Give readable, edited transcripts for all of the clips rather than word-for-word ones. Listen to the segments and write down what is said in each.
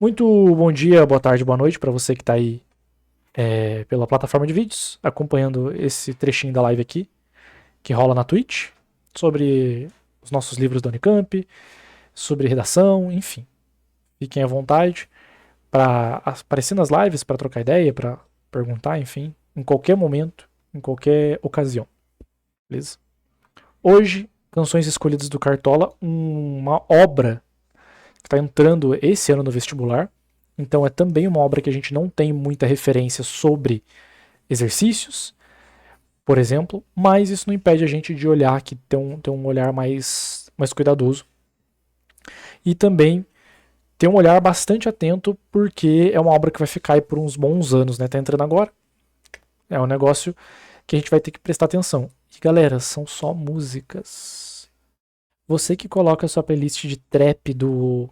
Muito bom dia, boa tarde, boa noite para você que está aí pela plataforma de vídeos, acompanhando esse trechinho da live aqui, que rola na Twitch, sobre os nossos livros da Unicamp, sobre redação, enfim. Fiquem à vontade para aparecer nas lives, para trocar ideia, para perguntar, enfim, em qualquer momento, em qualquer ocasião, beleza? Hoje, Canções Escolhidas do Cartola, uma obra que está entrando esse ano no vestibular. Então é também uma obra que a gente não tem muita referência sobre exercícios, por exemplo, mas isso não impede a gente de olhar, que ter um olhar mais cuidadoso. E também ter um olhar bastante atento, porque é uma obra que vai ficar aí por uns bons anos, né? Tá entrando agora. É um negócio que a gente vai ter que prestar atenção. E galera, são só músicas. Você que coloca a sua playlist de trap do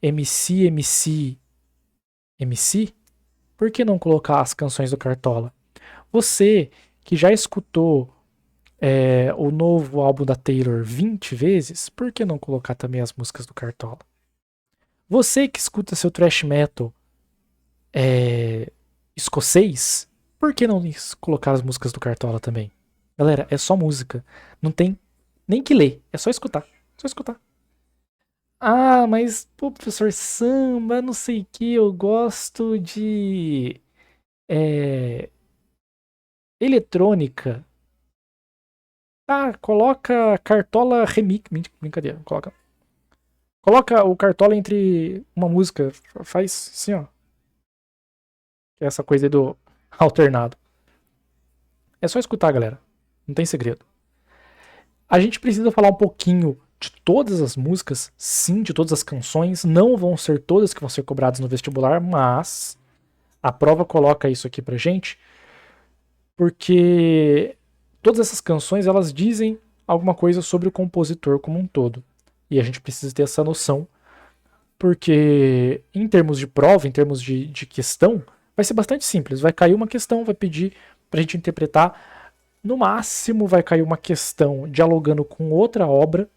MC, por que não colocar as canções do Cartola? Você que já escutou o novo álbum da Taylor 20 vezes, por que não colocar também as músicas do Cartola? Você que escuta seu thrash metal escocês, por que não colocar as músicas do Cartola também? Galera, é só música. Não tem nem que ler, é só escutar. Só escutar. Ah, mas, pô, professor, samba, não sei o que, eu gosto de eletrônica. Ah, coloca Cartola Remix. Brincadeira, coloca. Coloca o Cartola entre uma música. Faz assim, ó. Essa coisa aí do alternado. É só escutar, galera. Não tem segredo. A gente precisa falar um pouquinho de todas as músicas, sim, de todas as canções. Não vão ser todas que vão ser cobradas no vestibular, mas a prova coloca isso aqui pra gente, porque todas essas canções elas dizem alguma coisa sobre o compositor como um todo. E a gente precisa ter essa noção, porque em termos de prova, em termos de questão, vai ser bastante simples. Vai cair uma questão, vai pedir pra gente interpretar. No máximo vai cair uma questão dialogando com outra obra.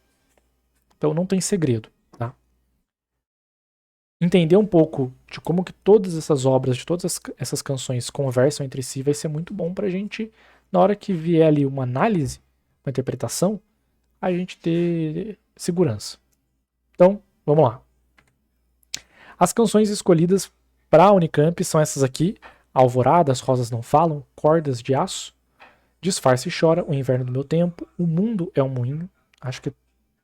Então não tem segredo, tá? Entender um pouco de como que todas essas obras, de todas essas canções conversam entre si vai ser muito bom pra gente, na hora que vier ali uma análise, uma interpretação, a gente ter segurança. Então, vamos lá. As canções escolhidas para a Unicamp são essas aqui: Alvorada, As Rosas Não Falam, Cordas de Aço, Disfarce e Chora, O Inverno do Meu Tempo, O Mundo é um Moinho. Acho que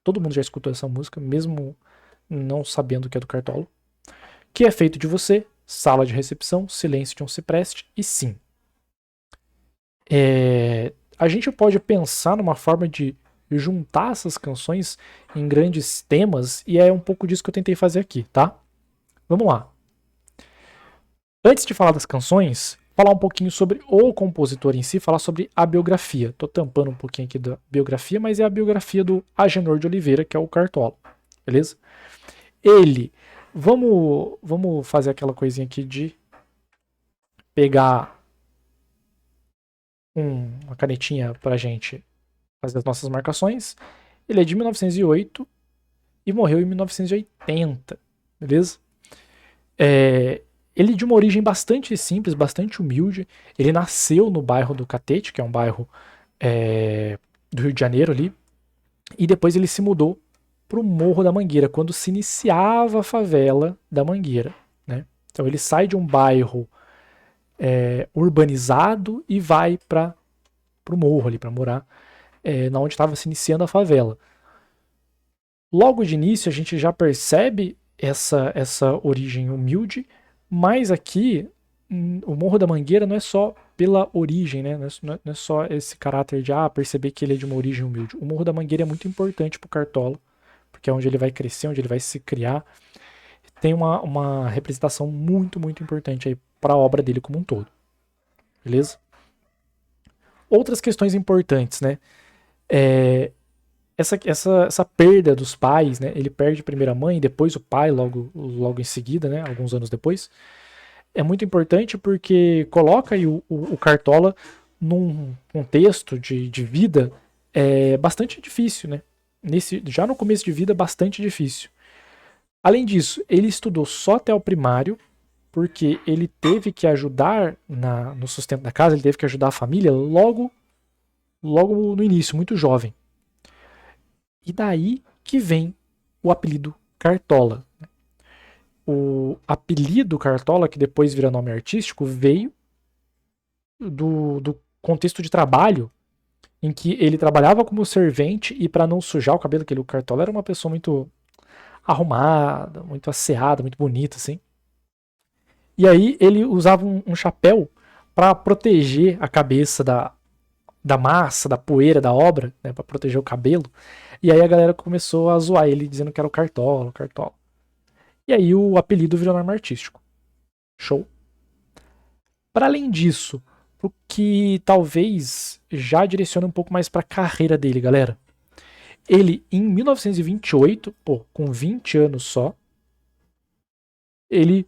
todo mundo já escutou essa música, mesmo não sabendo que é do Cartola. Que é Feito de Você, Sala de Recepção, Silêncio de um Cipreste e Sim. A gente pode pensar numa forma de juntar essas canções em grandes temas, e é um pouco disso que eu tentei fazer aqui, tá? Vamos lá. Antes de falar das canções, falar um pouquinho sobre o compositor em si, falar sobre a biografia. Tô tampando um pouquinho aqui da biografia, mas é a biografia do Agenor de Oliveira, que é o Cartola, beleza? Ele, vamos fazer aquela coisinha aqui de pegar uma canetinha pra gente fazer as nossas marcações. Ele é de 1908 e morreu em 1980, beleza? Ele é de uma origem bastante simples, bastante humilde. Ele nasceu no bairro do Catete, que é um bairro do Rio de Janeiro ali, e depois ele se mudou para o Morro da Mangueira, quando se iniciava a favela da Mangueira, né? Então ele sai de um bairro urbanizado e vai para o morro ali, para morar na onde estava se iniciando a favela. Logo de início a gente já percebe essa origem humilde, mas aqui o Morro da Mangueira não é só pela origem, né? Não é só esse caráter de perceber que ele é de uma origem humilde. O Morro da Mangueira é muito importante pro Cartola, porque é onde ele vai crescer, onde ele vai se criar. Tem uma representação muito, muito importante aí para a obra dele como um todo. Beleza? Outras questões importantes, né? Essa perda dos pais, né? Ele perde primeiro a mãe, depois o pai, logo em seguida, né? Alguns anos depois. É muito importante porque coloca aí o Cartola num contexto de vida bastante difícil, né? Já no começo de vida, bastante difícil. Além disso, ele estudou só até o primário, porque ele teve que ajudar no sustento da casa, ele teve que ajudar a família logo no início, muito jovem. E daí que vem o apelido Cartola. O apelido Cartola, que depois vira nome artístico, veio do contexto de trabalho em que ele trabalhava como servente e para não sujar o cabelo, que o Cartola era uma pessoa muito arrumada, muito asseada, muito bonita, assim. E aí ele usava um chapéu para proteger a cabeça da massa, da poeira da obra, né, para proteger o cabelo. E aí a galera começou a zoar ele, dizendo que era o Cartola, o Cartola. E aí o apelido virou nome artístico. Show? Para além disso, o que talvez já direcione um pouco mais para a carreira dele, galera. Ele, em 1928, com 20 anos só, ele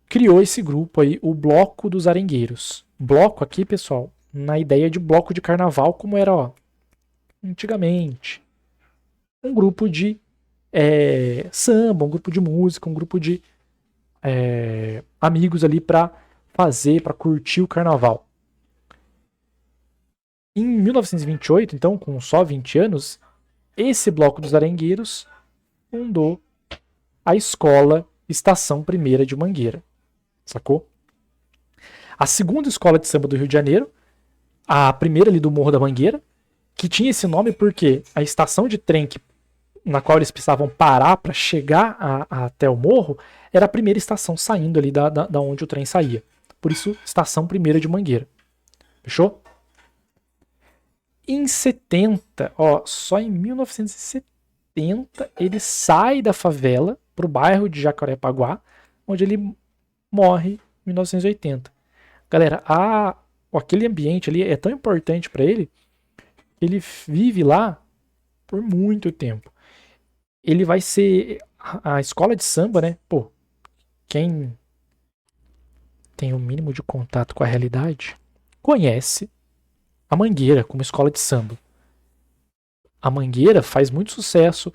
criou esse grupo aí, o Bloco dos Arengueiros. Bloco aqui, pessoal, na ideia de bloco de carnaval, como era, ó, antigamente. Um grupo de samba, um grupo de música, um grupo de amigos ali para fazer, para curtir o carnaval. Em 1928, então, com só 20 anos, esse bloco dos arengueiros fundou a escola Estação Primeira de Mangueira. Sacou? A segunda escola de samba do Rio de Janeiro, a primeira ali do Morro da Mangueira, que tinha esse nome porque a estação de trem na qual eles precisavam parar para chegar até o morro era a primeira estação saindo ali da onde o trem saía. Por isso, Estação Primeira de Mangueira. Fechou? Em 70, só em 1970 ele sai da favela pro bairro de Jacarepaguá, onde ele morre em 1980. Galera, aquele ambiente ali é tão importante para ele que ele vive lá por muito tempo. Ele vai ser a escola de samba, né? Quem tem o mínimo de contato com a realidade conhece a Mangueira como escola de samba. A Mangueira faz muito sucesso,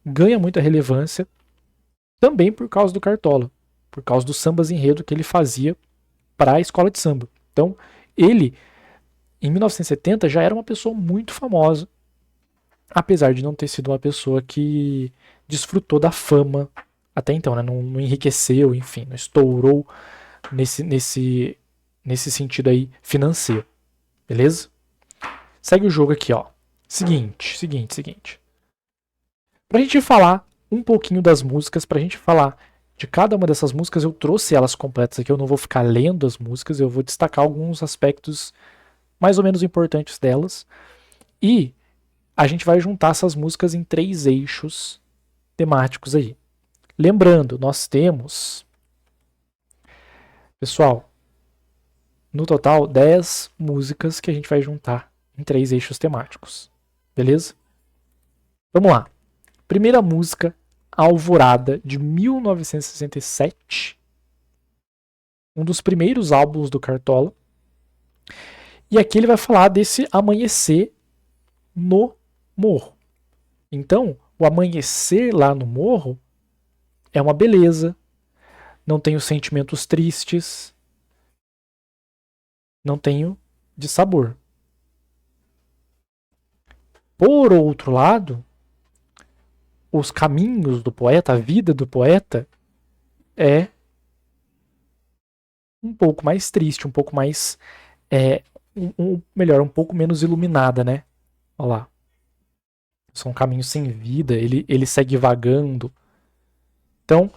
ganha muita relevância, também por causa do Cartola, por causa dos sambas enredo que ele fazia para a escola de samba. Então, ele, em 1970, já era uma pessoa muito famosa, apesar de não ter sido uma pessoa que desfrutou da fama até então, né? Não enriqueceu, enfim, não estourou nesse sentido aí financeiro. Beleza? Segue o jogo aqui, ó. Seguinte. Pra gente falar um pouquinho das músicas, pra gente falar de cada uma dessas músicas, eu trouxe elas completas aqui, eu não vou ficar lendo as músicas, eu vou destacar alguns aspectos mais ou menos importantes delas. E a gente vai juntar essas músicas em 3 eixos temáticos aí. Lembrando, nós temos, pessoal, no total 10 músicas que a gente vai juntar em 3 eixos temáticos. Beleza? Vamos lá. Primeira música, Alvorada, de 1967. Um dos primeiros álbuns do Cartola. E aqui ele vai falar desse amanhecer no morro. Então, o amanhecer lá no morro é uma beleza. Não tenho sentimentos tristes. Não tenho dissabor. Por outro lado, os caminhos do poeta, a vida do poeta, é um pouco mais triste, um pouco mais. Melhor, um pouco menos iluminada, né? Olha lá. São caminhos sem vida, ele segue vagando. Então,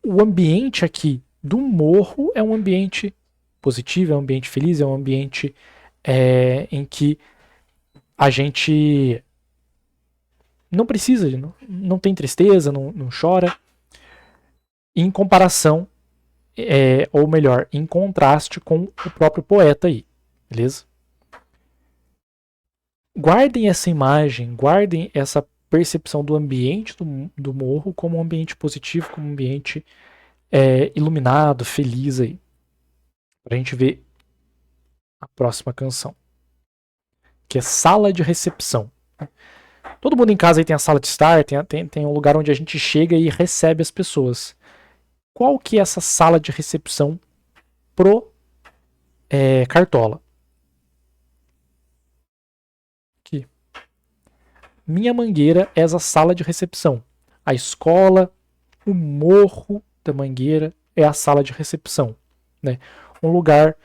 o ambiente aqui do morro é um ambiente positivo, é um ambiente feliz, é um ambiente em que a gente não precisa, não tem tristeza, não chora. Em comparação, ou melhor, em contraste com o próprio poeta aí, beleza? Guardem essa imagem, guardem essa percepção do ambiente do morro como um ambiente positivo, como um ambiente iluminado, feliz aí. Pra gente ver a próxima canção, que é Sala de Recepção. Todo mundo em casa aí tem a sala de estar, tem um lugar onde a gente chega e recebe as pessoas. Qual que é essa sala de recepção pro Cartola? Aqui. Minha Mangueira é essa sala de recepção. A escola, o morro da Mangueira é a sala de recepção. Né? Um lugar,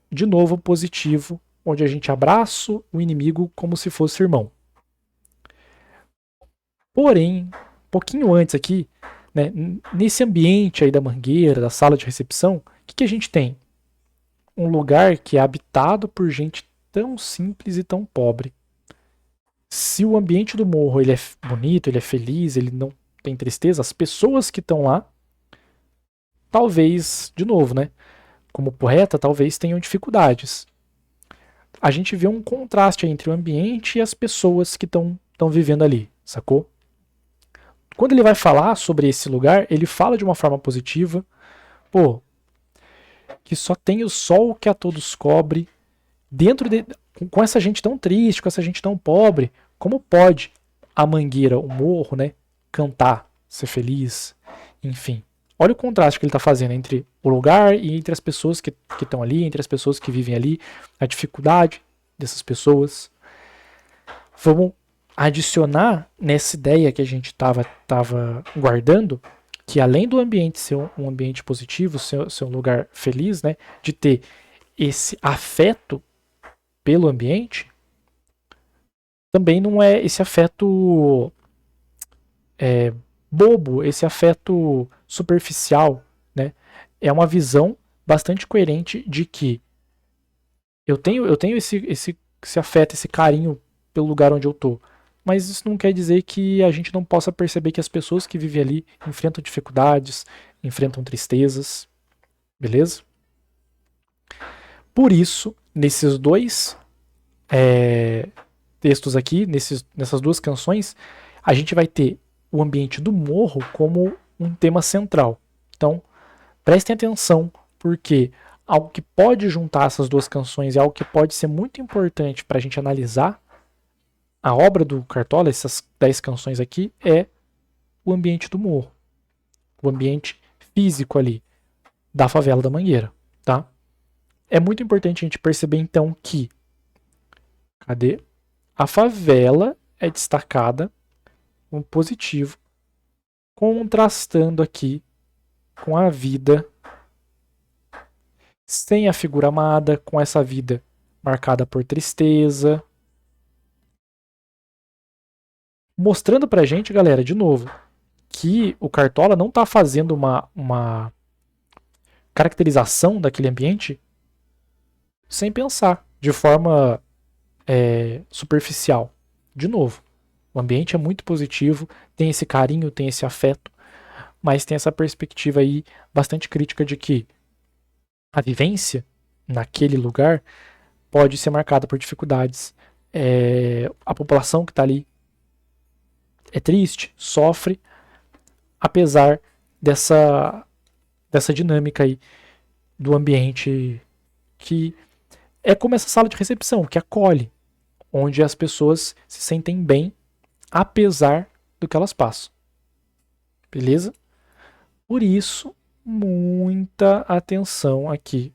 de novo, positivo, onde a gente abraça o inimigo como se fosse irmão. Porém, um pouquinho antes aqui, né, nesse ambiente aí da Mangueira, da sala de recepção, o que a gente tem? Um lugar que é habitado por gente tão simples e tão pobre. Se o ambiente do morro ele é bonito, ele é feliz, ele não tem tristeza, as pessoas que estão lá, talvez, de novo, né, como poeta, talvez tenham dificuldades. A gente vê um contraste entre o ambiente e as pessoas que estão vivendo ali, sacou? Quando ele vai falar sobre esse lugar, ele fala de uma forma positiva. Pô, que só tem o sol que a todos cobre. Com essa gente tão triste, com essa gente tão pobre, como pode a Mangueira, o morro, né, cantar, ser feliz, enfim. Olha o contraste que ele está fazendo entre o lugar e entre as pessoas que estão ali, entre as pessoas que vivem ali, a dificuldade dessas pessoas. Vamos adicionar nessa ideia que a gente estava guardando, que além do ambiente ser um ambiente positivo, ser um lugar feliz, né, de ter esse afeto pelo ambiente, também não é esse afeto bobo, esse afeto superficial, né? É uma visão bastante coerente de que eu tenho esse afeto, esse carinho pelo lugar onde eu tô. Mas isso não quer dizer que a gente não possa perceber que as pessoas que vivem ali enfrentam dificuldades, enfrentam tristezas, beleza? Por isso, nesses dois textos aqui, nessas duas canções, a gente vai ter o ambiente do morro como um tema central. Então, prestem atenção, porque algo que pode juntar essas duas canções e algo que pode ser muito importante para a gente analisar a obra do Cartola, essas 10 canções aqui, é o ambiente do morro. O ambiente físico ali da favela da Mangueira, tá? É muito importante a gente perceber, então, que a favela é destacada como positivo, contrastando aqui com a vida sem a figura amada, com essa vida marcada por tristeza. Mostrando pra gente, galera, de novo, que o Cartola não tá fazendo uma caracterização daquele ambiente sem pensar, de forma superficial. De novo, o ambiente é muito positivo, tem esse carinho, tem esse afeto, mas tem essa perspectiva aí bastante crítica de que a vivência naquele lugar pode ser marcada por dificuldades. A população que está ali é triste, sofre, apesar dessa dinâmica aí do ambiente que é como essa sala de recepção, que acolhe, onde as pessoas se sentem bem, apesar do que elas passam. Beleza? Por isso, muita atenção aqui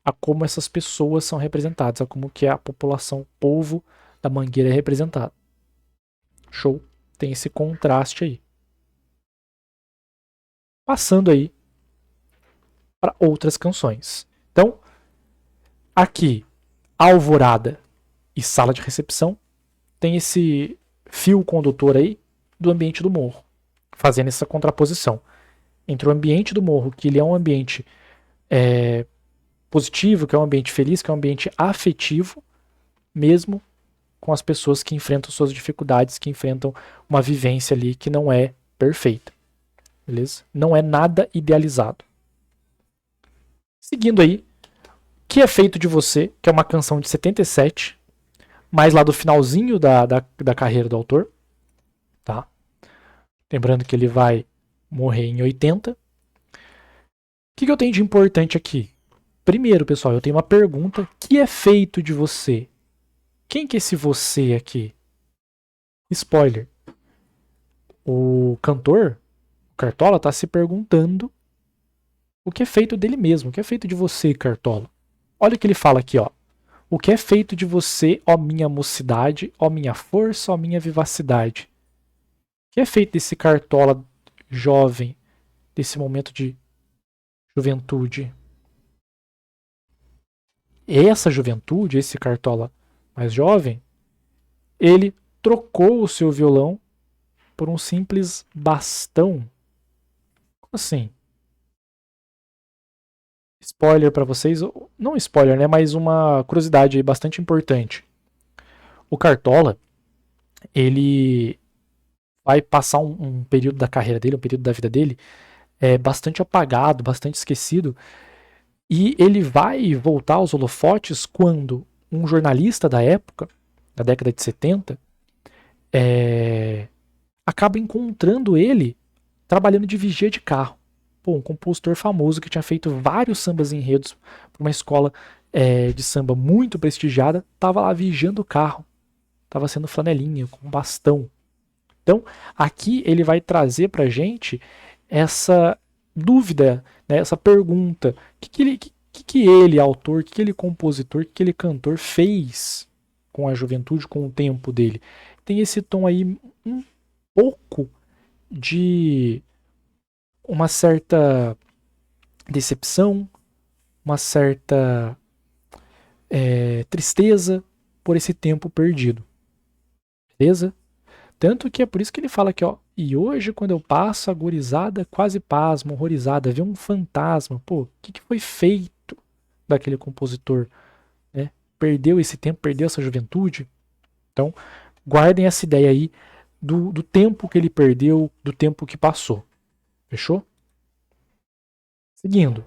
a como essas pessoas são representadas, a como que a população, o povo da Mangueira é representado. Show? Tem esse contraste aí. Passando aí para outras canções. Então, aqui, Alvorada e Sala de Recepção tem esse fio condutor aí do ambiente do morro, fazendo essa contraposição entre o ambiente do morro, que ele é um ambiente positivo, que é um ambiente feliz, que é um ambiente afetivo, mesmo com as pessoas que enfrentam suas dificuldades, que enfrentam uma vivência ali que não é perfeita. Beleza? Não é nada idealizado. Seguindo aí, Que é Feito de Você, que é uma canção de 77, mais lá do finalzinho da carreira do autor. Tá? Lembrando que ele vai morrer em 80. O que eu tenho de importante aqui? Primeiro, pessoal, eu tenho uma pergunta. Que é feito de você? Quem que é esse você aqui? Spoiler. O cantor, o Cartola, tá se perguntando o que é feito dele mesmo, o que é feito de você, Cartola. Olha o que ele fala aqui, ó. O que é feito de você, ó minha mocidade, ó minha força, ó minha vivacidade. O que é feito desse Cartola jovem, desse momento de juventude? Essa juventude, esse Cartola mais jovem, ele trocou o seu violão por um simples bastão. Como assim? Spoiler para vocês, não spoiler, né, mas uma curiosidade bastante importante. O Cartola, ele vai passar um período da carreira dele, um período da vida dele, bastante apagado, bastante esquecido, e ele vai voltar aos holofotes quando um jornalista da época, da década de 70, acaba encontrando ele trabalhando de vigia de carro. Pô, um compositor famoso que tinha feito vários sambas enredos para uma escola de samba muito prestigiada, estava lá vigiando o carro, estava sendo flanelinha, com bastão. Então, aqui ele vai trazer para gente essa dúvida, né, essa pergunta: o que ele, autor, o que ele, compositor, o que ele, cantor, fez com a juventude, com o tempo dele? Tem esse tom aí um pouco de uma certa decepção, uma certa tristeza por esse tempo perdido. Beleza? Tanto que é por isso que ele fala aqui, ó. E hoje, quando eu passo, a gurizada quase pasma, horrorizada, vê um fantasma. Pô, o que foi feito daquele compositor? Né? Perdeu esse tempo, perdeu essa juventude? Então, guardem essa ideia aí do tempo que ele perdeu, do tempo que passou. Fechou? Seguindo.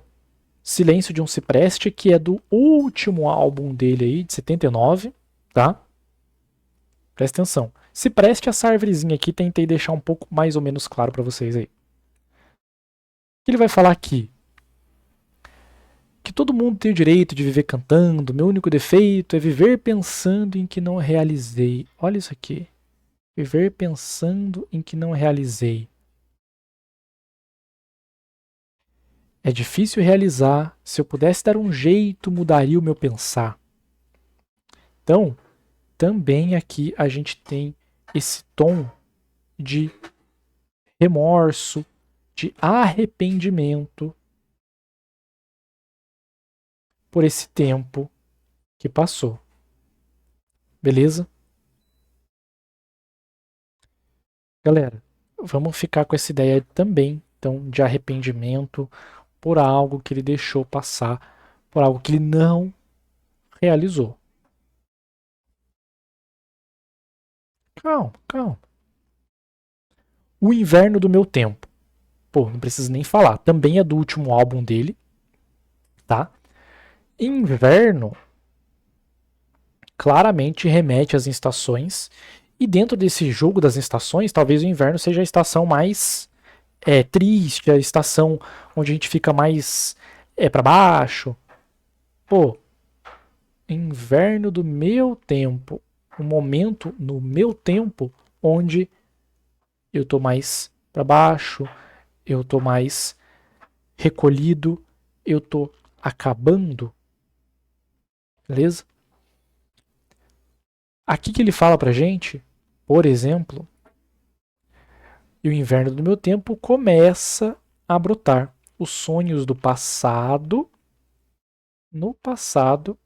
Silêncio de um Cipreste, que é do último álbum dele aí, de 79, tá? Presta atenção. Cipreste, essa árvorezinha aqui, tentei deixar um pouco mais ou menos claro para vocês aí. Ele vai falar aqui que todo mundo tem o direito de viver cantando, meu único defeito é viver pensando em que não realizei. Olha isso aqui. Viver pensando em que não realizei. É difícil realizar, se eu pudesse dar um jeito, mudaria o meu pensar. Então, também aqui a gente tem esse tom de remorso, de arrependimento por esse tempo que passou. Beleza? Galera, vamos ficar com essa ideia também, então, de arrependimento por algo que ele deixou passar, por algo que ele não realizou. Calma, calma. O Inverno do Meu Tempo. Pô, não preciso nem falar. Também é do último álbum dele, tá? Inverno claramente remete às estações. E dentro desse jogo das estações, talvez o inverno seja a estação mais triste, a estação onde a gente fica mais para baixo. Pô, inverno do meu tempo. Um momento no meu tempo onde eu tô mais para baixo, eu tô mais recolhido, eu tô acabando. Beleza? Aqui que ele fala pra gente, por exemplo, e o inverno do meu tempo começa a brotar. Os sonhos do passado, no passado,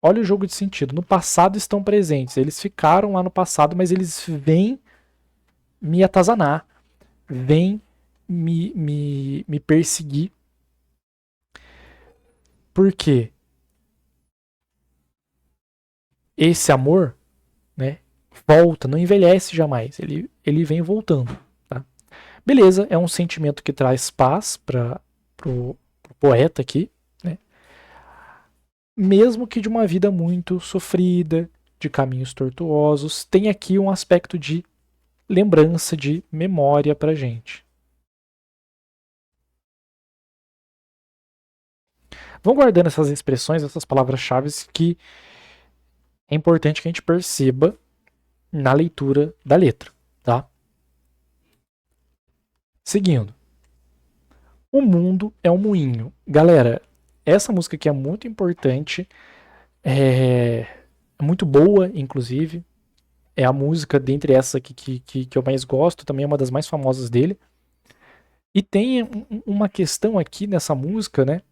olha o jogo de sentido, no passado estão presentes. Eles ficaram lá no passado, mas eles vêm me atazanar, vêm me perseguir. Por quê? Esse amor, né, volta, não envelhece jamais. Ele vem voltando. Tá? Beleza, é um sentimento que traz paz para pro poeta aqui, né? Mesmo que de uma vida muito sofrida, de caminhos tortuosos, tem aqui um aspecto de lembrança, de memória pra gente. Vão guardando essas expressões, essas palavras-chave que é importante que a gente perceba na leitura da letra, tá? Seguindo. O mundo é um moinho. Galera, essa música aqui é muito importante, é muito boa, inclusive. É a música dentre essas aqui que eu mais gosto, também é uma das mais famosas dele. E tem uma questão aqui nessa música, né?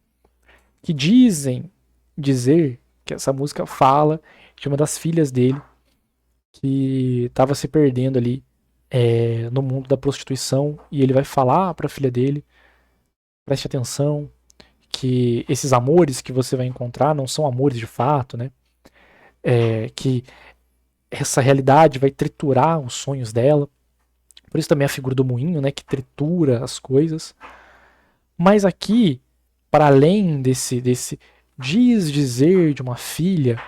Que dizer que essa música fala de uma das filhas dele que estava se perdendo ali no mundo da prostituição, e ele vai falar para a filha dele: preste atenção, que esses amores que você vai encontrar não são amores de fato, né? Que essa realidade vai triturar os sonhos dela. Por isso também a figura do moinho, né, que tritura as coisas. Mas aqui, para além desse dizer de uma filha,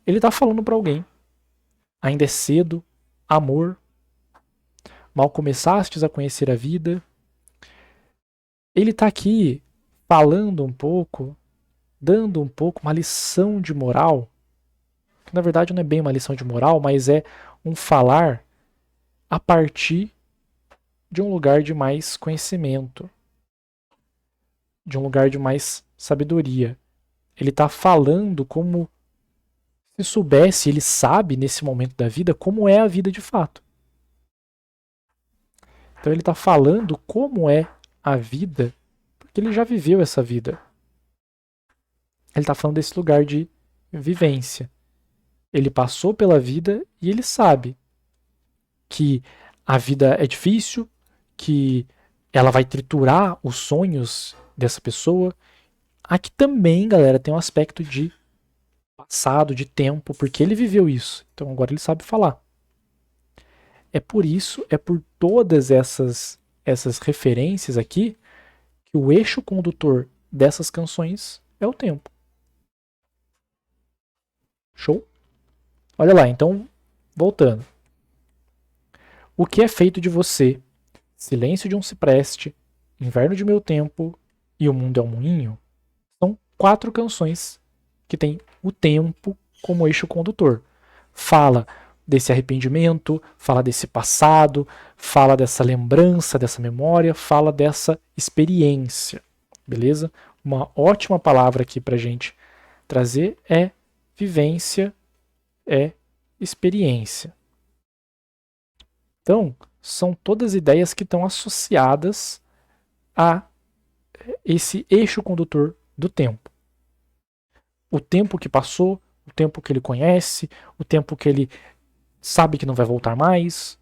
ele está falando para alguém: ainda é cedo, amor, mal começastes a conhecer a vida. Ele está aqui falando um pouco, dando um pouco uma lição de moral, que na verdade não é bem uma lição de moral, mas é um falar a partir de um lugar de mais conhecimento, de um lugar de mais sabedoria. Ele está falando como se soubesse, ele sabe nesse momento da vida como é a vida de fato. Então ele está falando como é a vida, porque ele já viveu essa vida. Ele está falando desse lugar de vivência. Ele passou pela vida e ele sabe que a vida é difícil, que ela vai triturar os sonhos dessa pessoa. Aqui também, galera, tem um aspecto de passado, de tempo, porque ele viveu isso. Então agora ele sabe falar. É por isso, é por todas essas referências aqui, que o eixo condutor dessas canções é o tempo. Show? Olha lá, então, voltando. O que é feito de você? Silêncio de um cipreste, Inverno de meu tempo e O mundo é um moinho. São 4 canções que tem o tempo como eixo condutor. Fala desse arrependimento, fala desse passado, fala dessa lembrança, dessa memória, fala dessa experiência. Beleza? Uma ótima palavra aqui pra gente trazer é vivência, é experiência. Então, são todas ideias que estão associadas a esse eixo condutor do tempo. O tempo que passou, o tempo que ele conhece, o tempo que ele sabe que não vai voltar mais.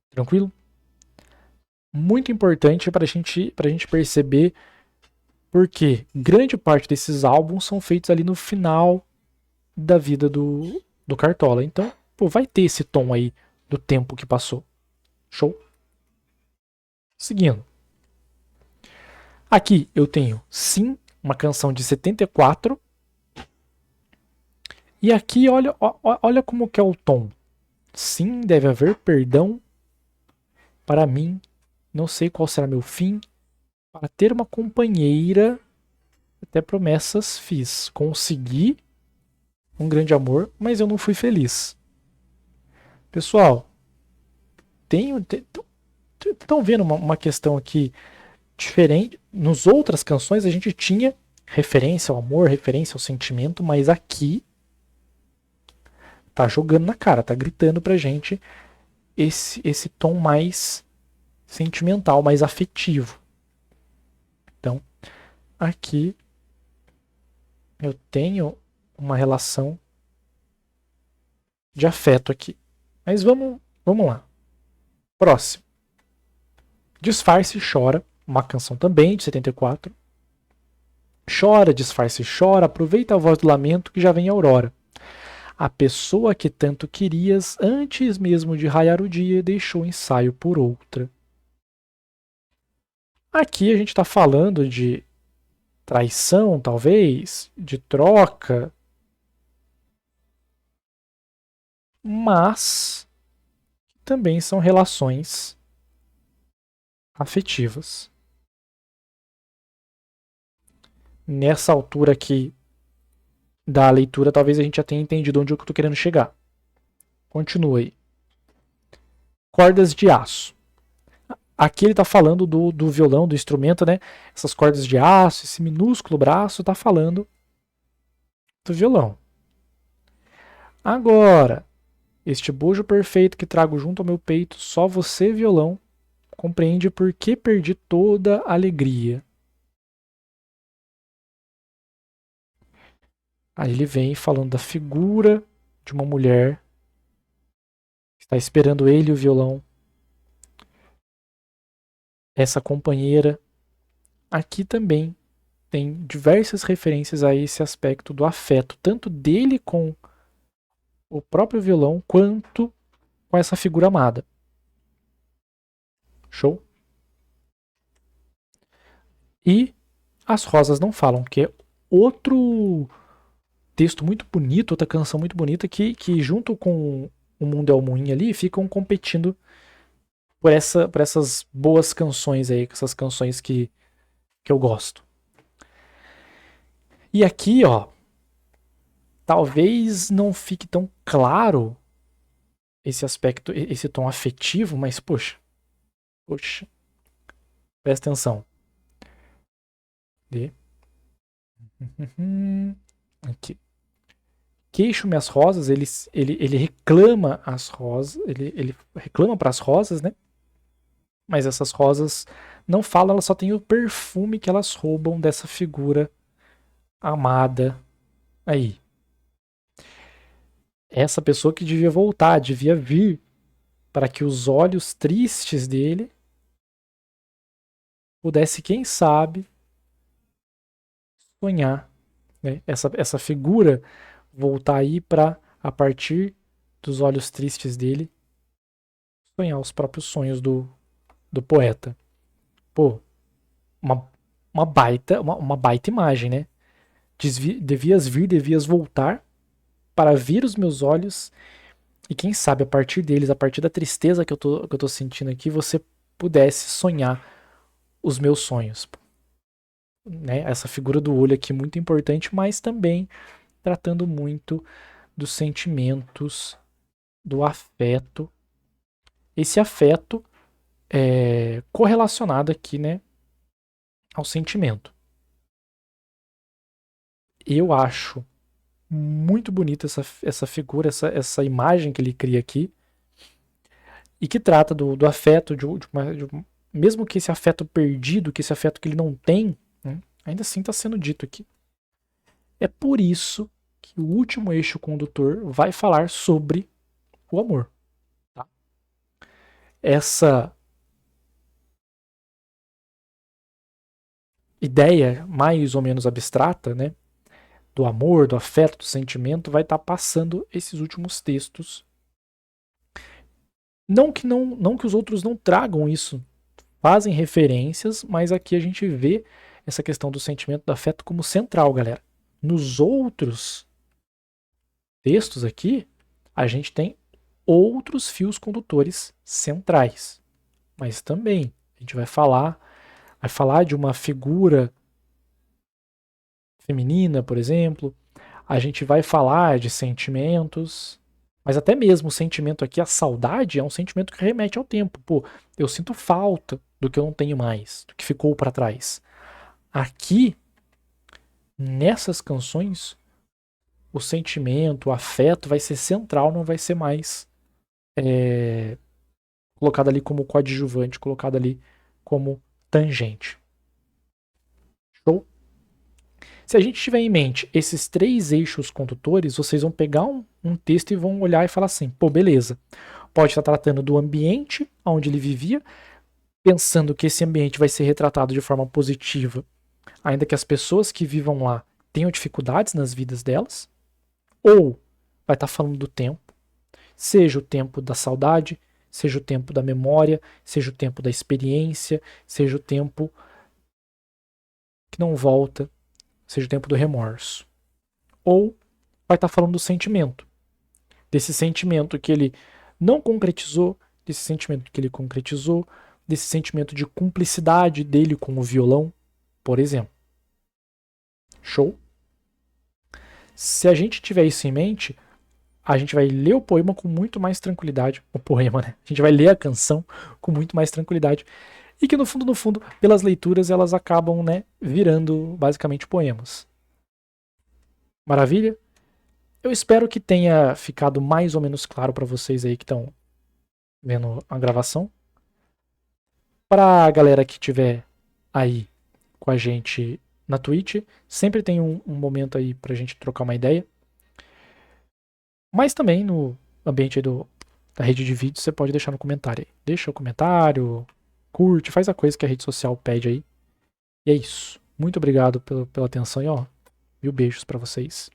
Tranquilo? Muito importante para a gente perceber, porque grande parte desses álbuns são feitos ali no final da vida do Cartola. Então, pô, vai ter esse tom aí do tempo que passou. Show? Seguindo. Aqui eu tenho Sim, uma canção de 74. E aqui olha como que é o tom. Sim, deve haver perdão para mim. Não sei qual será meu fim. Para ter uma companheira, até promessas fiz. Consegui um grande amor, mas eu não fui feliz. Pessoal, estão vendo uma questão aqui diferente. Nas outras canções a gente tinha referência ao amor, referência ao sentimento, mas aqui tá jogando na cara, tá gritando pra gente esse tom mais sentimental, mais afetivo. Então, aqui eu tenho uma relação de afeto aqui. Mas vamos lá. Próximo. Disfarce e Chora, uma canção também de 74. Chora, disfarce e chora, aproveita a voz do lamento que já vem a aurora. A pessoa que tanto querias, antes mesmo de raiar o dia, deixou o ensaio por outra. Aqui a gente está falando de traição, talvez, de troca, mas também são relações afetivas. Nessa altura aqui da leitura, talvez a gente já tenha entendido onde eu estou querendo chegar. Continua aí. Cordas de aço. Aqui ele está falando do violão, do instrumento, né? Essas cordas de aço, esse minúsculo braço está falando do violão. Agora, este bojo perfeito que trago junto ao meu peito, só você, violão, compreende por que perdi toda a alegria. Aí ele vem falando da figura de uma mulher que está esperando ele e o violão. Essa companheira. Aqui também tem diversas referências a esse aspecto do afeto, tanto dele com o próprio violão, quanto com essa figura amada. Show? E As Rosas Não Falam, que é outro texto muito bonito, outra canção muito bonita, que junto com O Mundo é o Moinho ali, ficam competindo por essas boas canções aí, essas canções que eu gosto. E aqui, ó, talvez não fique tão claro esse aspecto, esse tom afetivo, mas poxa, presta atenção. Aqui. Queixo-me as rosas, ele reclama as rosas, ele reclama para as rosas, né? Mas essas rosas não falam, elas só têm o perfume que elas roubam dessa figura amada aí. Essa pessoa que devia voltar, devia vir para que os olhos tristes dele pudesse, quem sabe, sonhar, né? Essa figura voltar aí para, a partir dos olhos tristes dele, sonhar os próprios sonhos do poeta. Pô, uma baita imagem, né? Devias vir, devias voltar para ver os meus olhos e quem sabe a partir deles, a partir da tristeza que eu tô sentindo aqui, você pudesse sonhar os meus sonhos. Né? Essa figura do olho aqui muito importante, mas também tratando muito dos sentimentos, do afeto. Esse afeto é correlacionado aqui, né, ao sentimento. Eu acho muito bonita essa figura, essa imagem que ele cria aqui, e que trata do afeto, mesmo que esse afeto perdido, que esse afeto que ele não tem, né, ainda assim está sendo dito aqui. É por isso que o último eixo condutor vai falar sobre o amor. Tá? Essa ideia mais ou menos abstrata, né, do amor, do afeto, do sentimento, vai estar passando esses últimos textos. Não que os outros não tragam isso, fazem referências, mas aqui a gente vê essa questão do sentimento, do afeto como central, galera. Nos outros textos aqui, a gente tem outros fios condutores centrais, mas também a gente vai falar de uma figura feminina, por exemplo, a gente vai falar de sentimentos, mas até mesmo o sentimento aqui, a saudade, é um sentimento que remete ao tempo. Pô, eu sinto falta do que eu não tenho mais, do que ficou para trás. Aqui, nessas canções, o sentimento, o afeto vai ser central, não vai ser mais colocado ali como coadjuvante, colocado ali como tangente. Show? Se a gente tiver em mente esses três eixos condutores, vocês vão pegar um texto e vão olhar e falar assim, pô, beleza. Pode estar tratando do ambiente onde ele vivia, pensando que esse ambiente vai ser retratado de forma positiva, ainda que as pessoas que vivam lá tenham dificuldades nas vidas delas, ou vai estar falando do tempo, seja o tempo da saudade, seja o tempo da memória, seja o tempo da experiência, seja o tempo que não volta, seja o tempo do remorso. Ou vai estar falando do sentimento, desse sentimento que ele não concretizou, desse sentimento que ele concretizou, desse sentimento de cumplicidade dele com o violão, por exemplo. Show? Se a gente tiver isso em mente, a gente vai ler o poema com muito mais tranquilidade. O poema, né? A gente vai ler a canção com muito mais tranquilidade. E que no fundo, pelas leituras, elas acabam, né, virando basicamente poemas. Maravilha? Eu espero que tenha ficado mais ou menos claro para vocês aí que estão vendo a gravação. Para a galera que tiver aí com a gente na Twitch, sempre tem um momento aí pra gente trocar uma ideia. Mas também no ambiente aí da rede de vídeos, você pode deixar no comentário aí. Deixa o comentário, curte, faz a coisa que a rede social pede aí. E é isso. Muito obrigado pela atenção e ó, mil beijos pra vocês.